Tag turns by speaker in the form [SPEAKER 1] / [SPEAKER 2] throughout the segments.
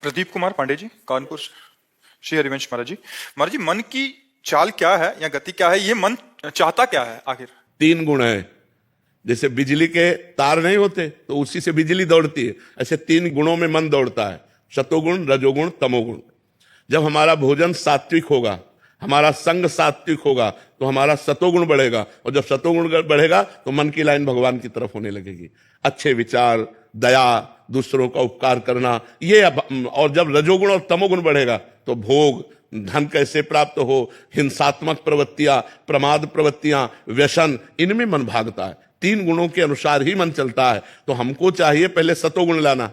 [SPEAKER 1] प्रदीप कुमार पांडे जी, कानपुर। श्री हरिवंश महाराज जी, मन की चाल क्या है या गति क्या है? ये मन चाहता क्या है आखिर?
[SPEAKER 2] तीन गुण है। जैसे बिजली के तार नहीं होते तो उसी से बिजली दौड़ती है, ऐसे तीन गुणों में मन दौड़ता है, सतोगुण, रजोगुण, तमोगुण। जब हमारा भोजन सात्विक होगा, हमारा संग सात्विक होगा, तो हमारा सतोगुण बढ़ेगा, और जब सतोगुण बढ़ेगा तो मन की लाइन भगवान की तरफ होने लगेगी। अच्छे विचार, दया, दूसरों का उपकार करना, ये और जब रजोगुण और तमोगुण बढ़ेगा तो भोग, धन कैसे प्राप्त हो, हिंसात्मक प्रवृत्तियां, प्रमाद प्रवृत्तियां, व्यसन, इनमें मन भागता है। तीन गुणों के अनुसार ही मन चलता है। तो हमको चाहिए पहले सतोगुण लाना।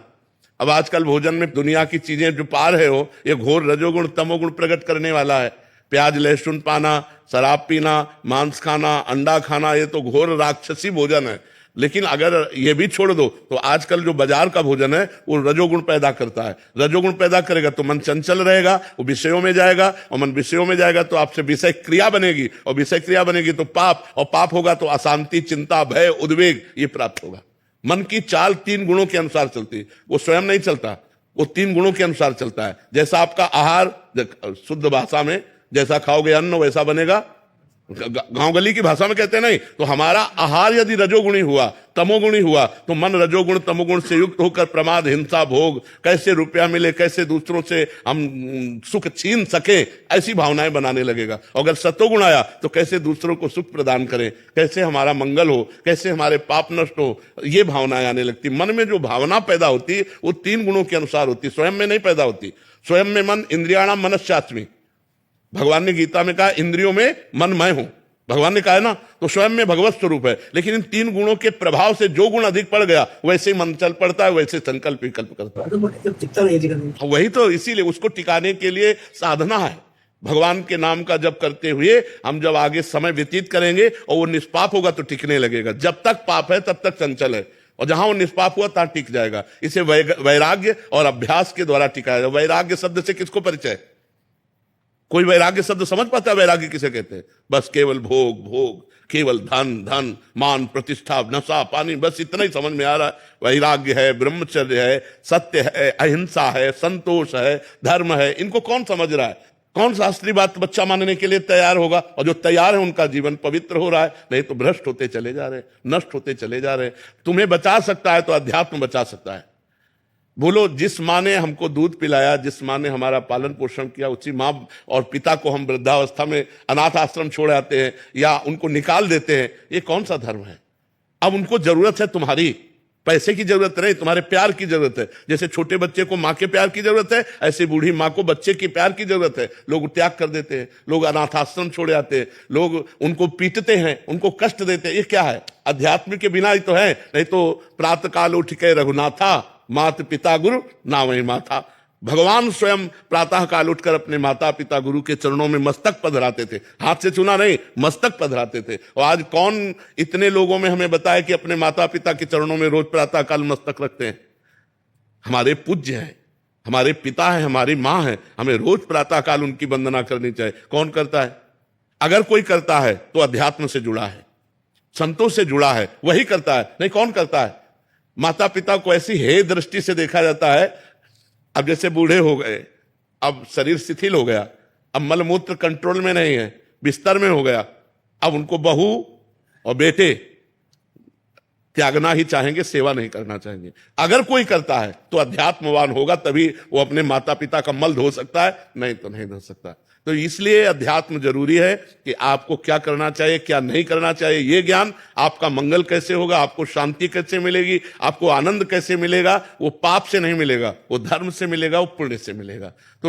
[SPEAKER 2] अब आजकल भोजन में दुनिया की चीजें जो पा रहे हो, ये घोर रजोगुण तमोगुण प्रकट करने वाला है। प्याज लहसुन पाना, शराब पीना, मांस खाना, अंडा खाना, ये तो घोर राक्षसी भोजन है। लेकिन अगर ये भी छोड़ दो तो आजकल जो बाजार का भोजन है वो रजोगुण पैदा करता है। रजोगुण पैदा करेगा तो मन चंचल रहेगा, वो विषयों में जाएगा, और मन विषयों में जाएगा तो आपसे विषय क्रिया बनेगी, और विषय क्रिया बनेगी तो पाप, और पाप होगा तो अशांति, चिंता, भय, उद्वेग, ये प्राप्त होगा। मन की चाल तीन गुणों के अनुसार चलती है, वो स्वयं नहीं चलता, वो तीन गुणों के अनुसार चलता है। जैसा आपका आहार, शुद्ध भाषा में जैसा खाओगे अन्न वैसा बनेगा, गांव गली की भाषा में कहते नहीं, तो हमारा आहार यदि रजोगुणी हुआ, तमोगुणी हुआ, तो मन रजोगुण तमोगुण से युक्त होकर प्रमाद, हिंसा, भोग, कैसे रुपया मिले, कैसे दूसरों से हम सुख छीन सके, ऐसी भावनाएं बनाने लगेगा। अगर सतोगुण आया तो कैसे दूसरों को सुख प्रदान करें, कैसे हमारा मंगल हो, कैसे हमारे पाप नष्ट हो, ये भावनाएं आने लगती। मन में जो भावना पैदा होती है वो तीन गुणों के अनुसार होती है, स्वयं में नहीं पैदा होती। स्वयं में मन इंद्रियाणाम मनश्चास्मि, भगवान ने गीता में कहा इंद्रियों में मन मैं हूं, भगवान ने कहा है ना, तो स्वयं में भगवत स्वरूप है। लेकिन इन तीन गुणों के प्रभाव से जो गुण अधिक पड़ गया वैसे मन चल पड़ता है, वैसे संकल्प विकल्प करता है। वही तो, इसीलिए उसको टिकाने के लिए साधना है। भगवान के नाम का जप करते हुए हम जब आगे समय व्यतीत करेंगे और वो निष्पाप होगा तो टिकने लगेगा। जब तक पाप है तब तक चंचल है, और जहां वो निष्पाप हुआ तहां टिक जाएगा। इसे वैराग्य और अभ्यास के द्वारा टिकाया जाए। वैराग्य शब्द से किसको परिचय? कोई वैराग्य शब्द समझ पाता है? वैराग्य किसे कहते हैं? बस केवल भोग भोग, केवल धन धन, मान प्रतिष्ठा, नशा पानी, बस इतना ही समझ में आ रहा है। वैराग्य है, ब्रह्मचर्य है, सत्य है, अहिंसा है, संतोष है, धर्म है, इनको कौन समझ रहा है? कौन शास्त्रीय बात बच्चा मानने के लिए तैयार होगा? और जो तैयार है उनका जीवन पवित्र हो रहा है, नहीं तो भ्रष्ट होते चले जा रहे हैं, नष्ट होते चले जा रहे हैं। तुम्हें बचा सकता है तो अध्यात्म बचा सकता है। बोलो, जिस माँ ने हमको दूध पिलाया, जिस माँ ने हमारा पालन पोषण किया, उसी माँ और पिता को हम वृद्धावस्था में अनाथ आश्रम छोड़ आते हैं या उनको निकाल देते हैं, ये कौन सा धर्म है? अब उनको जरूरत है तुम्हारी, पैसे की जरूरत नहीं, तुम्हारे प्यार की जरूरत है। जैसे छोटे बच्चे को माँ के प्यार की जरूरत है, ऐसे बूढ़ी माँ को बच्चे के प्यार की जरूरत है। लोग त्याग कर देते हैं, लोग अनाथ आश्रम छोड़ आते हैं, लोग उनको पीटते हैं, उनको कष्ट देते हैं। ये क्या है? अध्यात्म के बिना ही तो है। नहीं तो प्रातः काल उठ के रघुनाथा, मात पिता गुरु ना वही माथा। भगवान स्वयं प्रातः काल उठकर अपने माता पिता गुरु के चरणों में मस्तक पधराते थे, हाथ से चुना नहीं, मस्तक पधराते थे। और आज कौन इतने लोगों में हमें बताए कि अपने माता पिता के चरणों में रोज प्रातः काल मस्तक रखते हैं? हमारे पूज्य हैं, हमारे पिता हैं, हमारी माँ है, हमें रोज प्रातः काल उनकी वंदना करनी चाहिए। कौन करता है? अगर कोई करता है तो अध्यात्म से जुड़ा है, संतों से जुड़ा है, वही करता है। नहीं, कौन करता है? माता पिता को ऐसी हे दृष्टि से देखा जाता है। अब जैसे बूढ़े हो गए, अब शरीर शिथिल हो गया, अब मलमूत्र कंट्रोल में नहीं है, बिस्तर में हो गया, अब उनको बहू और बेटे त्यागना ही चाहेंगे, सेवा नहीं करना चाहेंगे। अगर कोई करता है तो अध्यात्मवान होगा, तभी वो अपने माता पिता का मल धो सकता है, नहीं तो नहीं धो सकता। तो इसलिए अध्यात्म जरूरी है कि आपको क्या करना चाहिए, क्या नहीं करना चाहिए, ये ज्ञान। आपका मंगल कैसे होगा, आपको शांति कैसे मिलेगी, आपको आनंद कैसे मिलेगा, वो पाप से नहीं मिलेगा, वो धर्म से मिलेगा, वो पुण्य से मिलेगा। तो